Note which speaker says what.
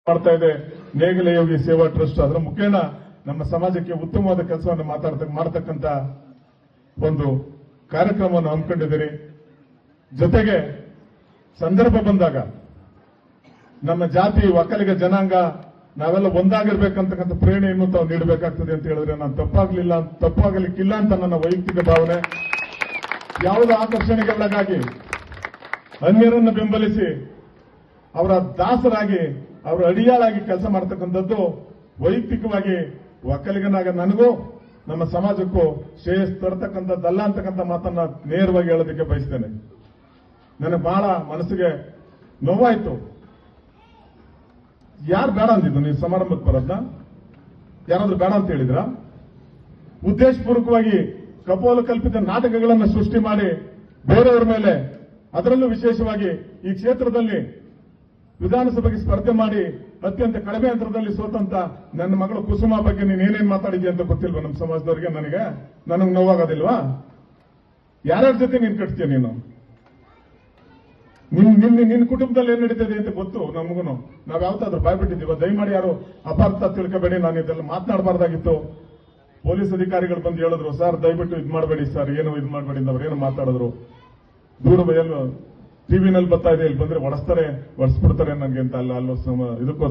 Speaker 1: ಮಾಡ್ತಾ ಇದೆ ನೇಗಿಲ ಯೋಗಿ ಸೇವಾ ಟ್ರಸ್ಟ್. ಅದರ ಮುಖೇನ ನಮ್ಮ ಸಮಾಜಕ್ಕೆ ಉತ್ತಮವಾದ ಕೆಲಸವನ್ನು ಮಾಡತಕ್ಕಂತ ಒಂದು ಕಾರ್ಯಕ್ರಮವನ್ನು ಹಮ್ಮಿಕೊಂಡಿದ್ದೀರಿ. ಜೊತೆಗೆ ಸಂದರ್ಭ ಬಂದಾಗ ನಮ್ಮ ಜಾತಿ ಒಕ್ಕಲಿಗ ಜನಾಂಗ ನಾವೆಲ್ಲ ಒಂದಾಗಿರ್ಬೇಕಂತಕ್ಕಂಥ ಪ್ರೇರಣೆಯನ್ನು ತಾವು ನೀಡಬೇಕಾಗ್ತದೆ ಅಂತ ಹೇಳಿದ್ರೆ ನಾನು ತಪ್ಪಾಗಲಿಕ್ಕಿಲ್ಲ ಅಂತ ನನ್ನ ವೈಯಕ್ತಿಕ ಭಾವನೆ. ಯಾವುದೇ ಆಕರ್ಷಣೆಗೆ ಒಳಗಾಗಿ ಅನ್ಯರನ್ನು ಬೆಂಬಲಿಸಿ ಅವರ ದಾಸರಾಗಿ ಅವರ ಅಡಿಯಾಳಾಗಿ ಕೆಲಸ ಮಾಡತಕ್ಕಂಥದ್ದು ವೈಯಕ್ತಿಕವಾಗಿ ಒಕ್ಕಲಿಗನಾಗ ನನಗೂ ನಮ್ಮ ಸಮಾಜಕ್ಕೂ ಶ್ರೇಯಸ್ ತರತಕ್ಕಂಥದ್ದಲ್ಲ ಅಂತಕ್ಕಂಥ ಮಾತನ್ನ ನೇರವಾಗಿ ಹೇಳೋದಕ್ಕೆ ಬಯಸ್ತೇನೆ. ನನಗೆ ಬಹಳ ಮನಸ್ಸಿಗೆ ನೋವಾಯ್ತು. ಯಾರು ಬೇಡ ಅಂದಿದ್ದು ನೀವು ಸಮಾರಂಭಕ್ಕೆ ಬರೋದ್ನ? ಯಾರಾದ್ರೂ ಬೇಡ ಅಂತ ಹೇಳಿದ್ರ? ಉದ್ದೇಶಪೂರ್ವಕವಾಗಿ ಕಪೋಲ ಕಲ್ಪಿತ ನಾಟಕಗಳನ್ನು ಸೃಷ್ಟಿ ಮಾಡಿ ಬೇರೆಯವರ ಮೇಲೆ, ಅದರಲ್ಲೂ ವಿಶೇಷವಾಗಿ ಈ ಕ್ಷೇತ್ರದಲ್ಲಿ ವಿಧಾನಸಭೆಗೆ ಸ್ಪರ್ಧೆ ಮಾಡಿ ಅತ್ಯಂತ ಕಡಿಮೆ ಅಂತರದಲ್ಲಿ ಸೋತಂತ ನನ್ನ ಮಗಳು ಕುಸುಮ ಬಗ್ಗೆ ನೀನ್ ಏನೇನ್ ಮಾತಾಡಿದ್ಯಾ ಅಂತ ಗೊತ್ತಿಲ್ವಾ ನಮ್ಮ ಸಮಾಜದವರಿಗೆ? ನನಗೆ ನೋವಾಗೋದಿಲ್ವಾ? ಯಾರ್ಯಾರ ಜೊತೆ ನೀನ್ ಕಟ್ತೀಯ? ನೀನು ನಿನ್ನ ಕುಟುಂಬದಲ್ಲಿ ಏನ್ ನಡೀತಿದೆ ಅಂತ ಗೊತ್ತು ನಮಗೂ. ನಾವ್ ಯಾವತ್ತಾದ್ರೂ ಬಾಯ್ಬಿಟ್ಟಿದ್ದೀವ? ದಯಮಾಡಿ ಯಾರು ಅಪಾರ್ಥ ತಿಳ್ಕೋಬೇಡಿ. ನಾನು ಇದೆಲ್ಲ ಮಾತನಾಡಬಾರ್ದಾಗಿತ್ತು. ಪೊಲೀಸ್ ಅಧಿಕಾರಿಗಳು ಬಂದು ಹೇಳಿದ್ರು, ಸರ್ ದಯವಿಟ್ಟು ಇದು ಮಾಡಬೇಡಿ ಸರ್, ಏನು ಇದು ಮಾಡಬೇಡಿ ಅಂತ ಅವ್ರೇನು ಮಾತಾಡಿದ್ರು. ದೂರ ಟಿವಿನಲ್ಲಿ ಬರ್ತಾ ಇದೆ, ಇಲ್ಲಿ ಬಂದ್ರೆ ಒಡಿಸ್ಬಿಡ್ತಾರೆ ನನಗೆ ಅಂತ ಅಲ್ಲೂ ಇದಕ್ಕೋದ್ರೆ